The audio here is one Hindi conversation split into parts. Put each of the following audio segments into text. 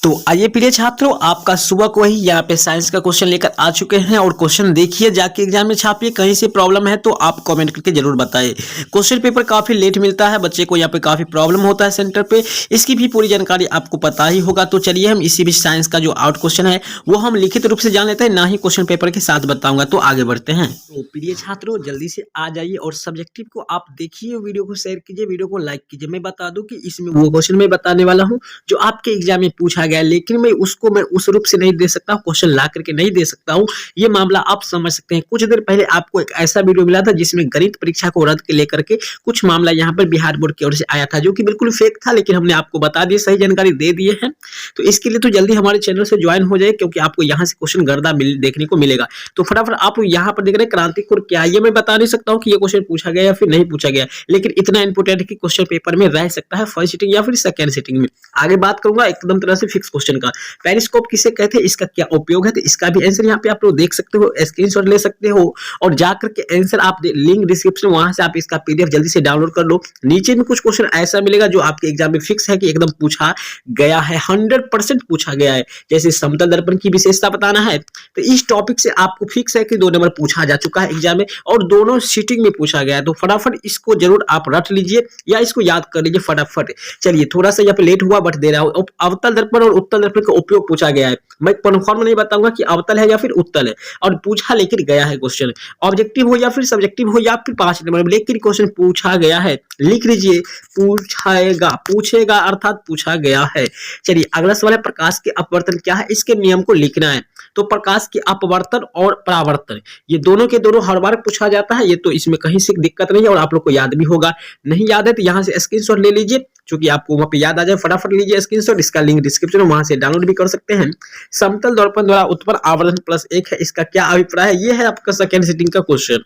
तो आइए प्रिय छात्रों, आपका सुबह को ही यहाँ पे साइंस का क्वेश्चन लेकर आ चुके हैं और क्वेश्चन देखिए, जाके एग्जाम में छापिए। कहीं से प्रॉब्लम है तो आप कमेंट करके जरूर बताइए। क्वेश्चन पेपर काफी लेट मिलता है, बच्चे को यहाँ पे काफी प्रॉब्लम होता है सेंटर पे, इसकी भी पूरी जानकारी आपको पता ही होगा। तो चलिए हम इसी भी साइंस का जो आउट क्वेश्चन है वो हम लिखित रूप से जान लेते हैं, ना ही क्वेश्चन पेपर के साथ बताऊंगा। तो आगे बढ़ते हैं। तो प्रिय छात्रों, जल्दी से आ जाइए और सब्जेक्टिव को आप देखिए, वीडियो को शेयर कीजिए, वीडियो को लाइक कीजिए। मैं बता दूं कि इसमें वो क्वेश्चन मैं बताने वाला हूँ जो आपके एग्जाम में पूछा गया, लेकिन मैं उस रूप से नहीं दे सकता, क्वेश्चन ला करके नहीं दे सकता हूँ। ये मामला आप समझ सकते हैं। कुछ देर पहले आपको एक ऐसा वीडियो मिला था जिसमें गणित परीक्षा को रद्द के लेकर के कुछ मामला यहाँ पर बिहार बोर्ड की ओर से आया था, जो कि बिल्कुल फेक था, लेकिन हमने आपको बता दिए, सही जानकारी दे दिए हैं। तो इसके लिए तो जल्दी हमारे चैनल से ज्वाइन हो जाए, क्योंकि आपको यहाँ से क्वेश्चन गर्दा देखने को मिलेगा। तो फटाफट आप यहाँ पर देख रहे हैं क्रांतिकुर क्या, ये मैं बता नहीं सकता हूँ कि ये क्वेश्चन पूछा गया या फिर नहीं पूछा गया, लेकिन इतना इंपोर्टेंट है कि क्वेश्चन पेपर में रह सकता है फर्स्ट सिटिंग या फिर सेकंड सिटिंग में। आगे बात करूंगा एकदम तरह से फिक्स क्वेश्चन का। पेरिस्कोप किसे कहते हैं, इसका क्या उपयोग है, तो इसका भी आंसर यहाँ पे आप लोग देख सकते हो, स्क्रीनशॉट ले सकते हो और जाकर के आंसर आप लिंक डिस्क्रिप्शन, वहां से आप इसका पीडीएफ जल्दी से डाउनलोड कर लो। नीचे में कुछ क्वेश्चन ऐसा मिलेगा जो आपके एग्जाम में फिक्स है कि एकदम पूछा गया है, 100% पूछा गया है। जैसे समतल दर्पण की विशेषता बताना है, तो इस टॉपिक से आपको फिक्स है कि 2 नंबर पूछा जा चुका है एग्जाम में और दोनों सीटिंग में पूछा गया है। तो फटाफट इसको जरूर आप रट लीजिए या इसको याद कर लीजिए फटाफट। चलिए, थोड़ा सा यहाँ पे लेट हुआ बट दे रहा हूँ। अवतल दर्पण और उत्तल दर्पण का उपयोग पूछा गया है। मैं कन्फर्म नहीं बताऊंगा कि अवतल है या फिर उत्तल है, और पूछा लेकिन गया है क्वेश्चन। ऑब्जेक्टिव हो या फिर सब्जेक्टिव हो या फिर 5 नंबर में, लेकिन क्वेश्चन पूछा गया है। लिख लीजिए, पूछाएगा, पूछेगा अर्थात पूछा गया है। चलिए, अगला सवाल है प्रकाश के अपवर्तन क्या है, इसके नियम को लिखना है। तो प्रकाश के अपवर्तन और परावर्तन, ये दोनों के दोनों हर बार पूछा जाता है, ये तो इसमें कहीं से दिक्कत नहीं है और आप लोग को याद भी होगा। नहीं याद है तो यहाँ से स्क्रीनशॉट ले लीजिए, क्योंकि आपको वहां पे याद आ जाए। फटाफट लीजिए स्क्रीनशॉट, इसका लिंक डिस्क्रिप्शन में, वहां से डाउनलोड भी कर सकते हैं। समतल दर्पण द्वारा उत्पन्न आवर्धन प्लस 1 है, इसका क्या अभिप्राय है। ये है आपका सेकेंड सिटिंग का क्वेश्चन।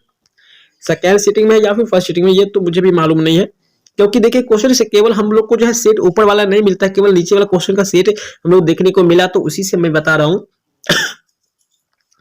सेकेंड सिटिंग में या फिर फर्स्ट सिटिंग में, ये तो मुझे भी मालूम नहीं है, क्योंकि देखिए क्वेश्चन से केवल हम लोग को जो है सेट ऊपर वाला नहीं मिलता, केवल नीचे वाला क्वेश्चन का सेट हम लोग देखने को मिला, तो उसी से मैं बता रहा हूँ।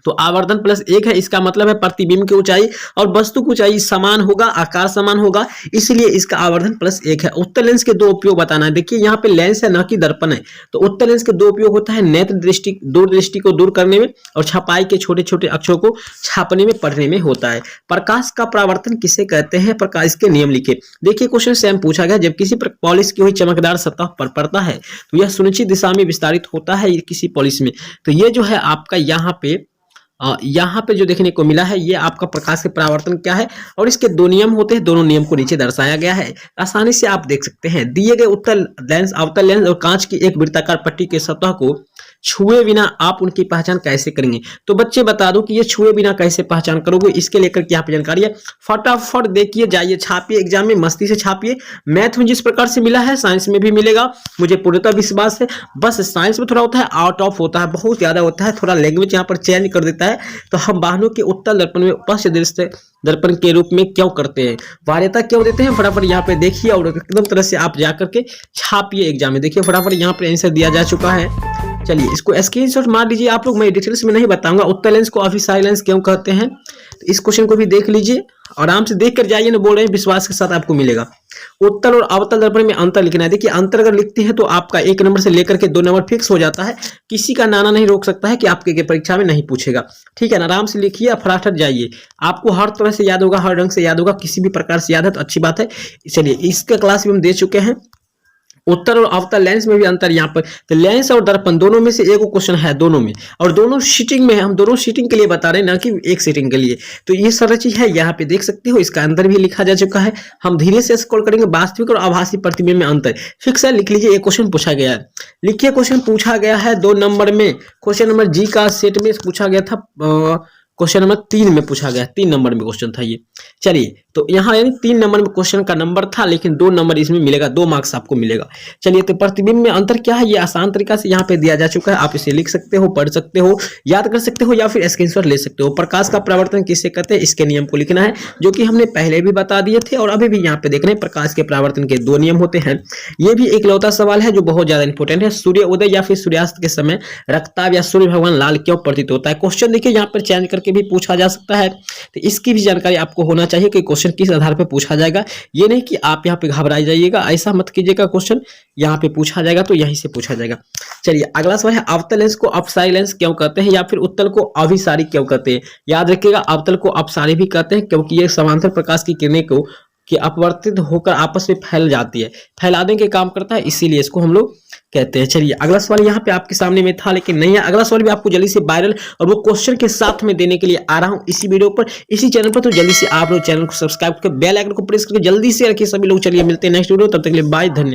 तो आवर्धन प्लस 1 है, इसका मतलब है प्रतिबिंब की ऊंचाई और वस्तु की ऊंचाई समान होगा, आकार समान होगा, इसलिए इसका आवर्धन प्लस 1 है। उत्तल लेंस के 2 उपयोग बताना है। देखिए यहाँ पे लेंस है, न कि दर्पण है। तो उत्तल लेंस के 2 उपयोग होता है, नेत्र दृष्टि, दूरदृष्टि को दूर करने में और छपाई के छोटे छोटे अक्षरों को छापने में, पढ़ने में होता है। प्रकाश का परावर्तन किसे कहते हैं, प्रकाश के नियम लिखे। देखिए क्वेश्चन सेम पूछा गया, जब किसी पॉलिश की हुई चमकदार सतह पर पड़ता है तो यह सुनिश्चित दिशा में विस्तारित होता है किसी पॉलिश में। तो ये जो है आपका यहाँ पे जो देखने को मिला है, ये आपका प्रकाश के परावर्तन क्या है, और इसके 2 नियम होते हैं, दोनों नियम को नीचे दर्शाया गया है, आसानी से आप देख सकते हैं। दिए गए उत्तल लेंस, अवतल लेंस और कांच की एक वृत्ताकार पट्टी के सतह को छुए बिना आप उनकी पहचान कैसे करेंगे। तो बच्चे बता दो कि ये छुए बिना कैसे पहचान करोगे, इसके लेकर के यहाँ पे जानकारी है। फटाफट देखिए, जाइए छापिए, एग्जाम में मस्ती से छापिए। मैथ में जिस प्रकार से मिला है साइंस में भी मिलेगा, मुझे पूर्णतः विश्वास है। बस साइंस में थोड़ा होता है आउट ऑफ होता है, बहुत ज्यादा होता है, थोड़ा लैंग्वेज यहाँ पर चेंज कर देता है। तो हम वाहनों के उत्तल दर्पण में उपस्थ दृश्य दर्पण के रूप में क्यों करते हैं, वार्यता क्यों देते हैं, फटाफट यहाँ पे देखिए और एकदम तरह से आप जाकर के छापिए एग्जाम में। देखिए फटाफट यहाँ पे आंसर दिया जा चुका है। चलिए इसको स्क्रीनशॉट मार लीजिए आप लोग, मैं डिटेल्स में नहीं बताऊंगा। उत्तल लेंस को ऑफिसाई लेंस क्यों कहते हैं, तो इस क्वेश्चन को भी देख लीजिए, आराम से देख कर जाइए, ना बोल रहे हैं, विश्वास के साथ आपको मिलेगा। उत्तल और अवतल दर्पण में अंतर लिखना है। देखिए अंतर अगर लिखते हैं तो आपका 1 नंबर से लेकर के 2 नंबर फिक्स हो जाता है, किसी का नाना नहीं रोक सकता है कि आपके परीक्षा में नहीं पूछेगा। ठीक है ना, आराम से लिखिए, फटाफट जाइए, आपको हर तरह से याद होगा, हर रंग से याद होगा, किसी भी प्रकार से याद है तो अच्छी बात है। चलिए इसका क्लास भी हम दे चुके हैं। उत्तल और अवतल लेंस में भी अंतर यहाँ पर, तो लेंस और दर्पण दोनों में से एक क्वेश्चन है दोनों में, और दोनों सीटिंग में है, हम दोनों सीटिंग के लिए बता रहे हैं, ना कि एक सीटिंग के लिए। तो ये सारा चीज है, यहाँ पे देख सकते हो, इसका अंतर भी लिखा जा चुका है। हम धीरे से स्क्रॉल करेंगे। वास्तविक और आभासी प्रतिबिंब में अंतर फिक्स है, लिख लीजिए। एक क्वेश्चन पूछा गया है, लिखिए क्वेश्चन पूछा गया है 2 नंबर में, क्वेश्चन नंबर जी का सेट में पूछा गया था, क्वेश्चन नंबर 3 में पूछा गया, 3 नंबर में क्वेश्चन था ये। चलिए तो यहाँ यानी 3 नंबर में क्वेश्चन का नंबर था, लेकिन 2 नंबर इसमें मिलेगा, 2 मार्क्स आपको मिलेगा। चलिए तो प्रतिबिंब में अंतर क्या है, ये आसान तरीका से यहाँ पे दिया जा चुका है, आप इसे लिख सकते हो, पढ़ सकते हो, याद कर सकते हो या फिर स्क्रीनशॉट ले सकते हो। प्रकाश का परावर्तन किसे कहते हैं, इसके नियम को लिखना है, जो कि हमने पहले भी बता दिए थे और अभी भी यहाँ पे देख रहे हैं। प्रकाश के परावर्तन के 2 नियम होते हैं। ये भी एक लौता सवाल है जो बहुत ज्यादा इंपॉर्टेंट है। सूर्य उदय या फिर सूर्यास्त के समय रक्तताप या सूर्य भगवान लाल क्यों प्रतीत होता है। क्वेश्चन देखिए यहाँ पर चेंज करके करके भी पूछा जा सकता है। तो इसकी भी जानकारी आपको होना चाहिए कि क्वेश्चन किस आधार पर पूछा जाएगा। ये नहीं कि आप यहाँ पे घबराई जाइएगा, ऐसा मत कीजिएगा। क्वेश्चन यहाँ पे पूछा जाएगा तो यहीं से पूछा जाएगा। चलिए अगला सवाल है, अवतल लेंस को अपसारी लेंस क्यों कहते हैं या फिर उत्तल को अभिसारी क्यों कहते हैं। याद रखिएगा, अवतल को अपसारी भी कहते हैं क्योंकि ये समांतर प्रकाश की किरणें को कि अपवर्तित होकर आपस में फैल जाती है, फैलाने के काम करता है, इसीलिए इसको हम लोग कहते हैं। चलिए अगला सवाल यहाँ पे आपके सामने में था लेकिन नहीं है। अगला सवाल भी आपको जल्दी से वायरल और वो क्वेश्चन के साथ में देने के लिए आ रहा हूँ इसी वीडियो पर, इसी चैनल पर। तो जल्दी से आप लोग चैनल को सब्सक्राइब करके बेल आइकन को प्रेस करके जल्दी से रखिए सभी लोग। चलिए मिलते हैं नेक्स्ट वीडियो, तब तक के लिए बाय, धन्यवाद।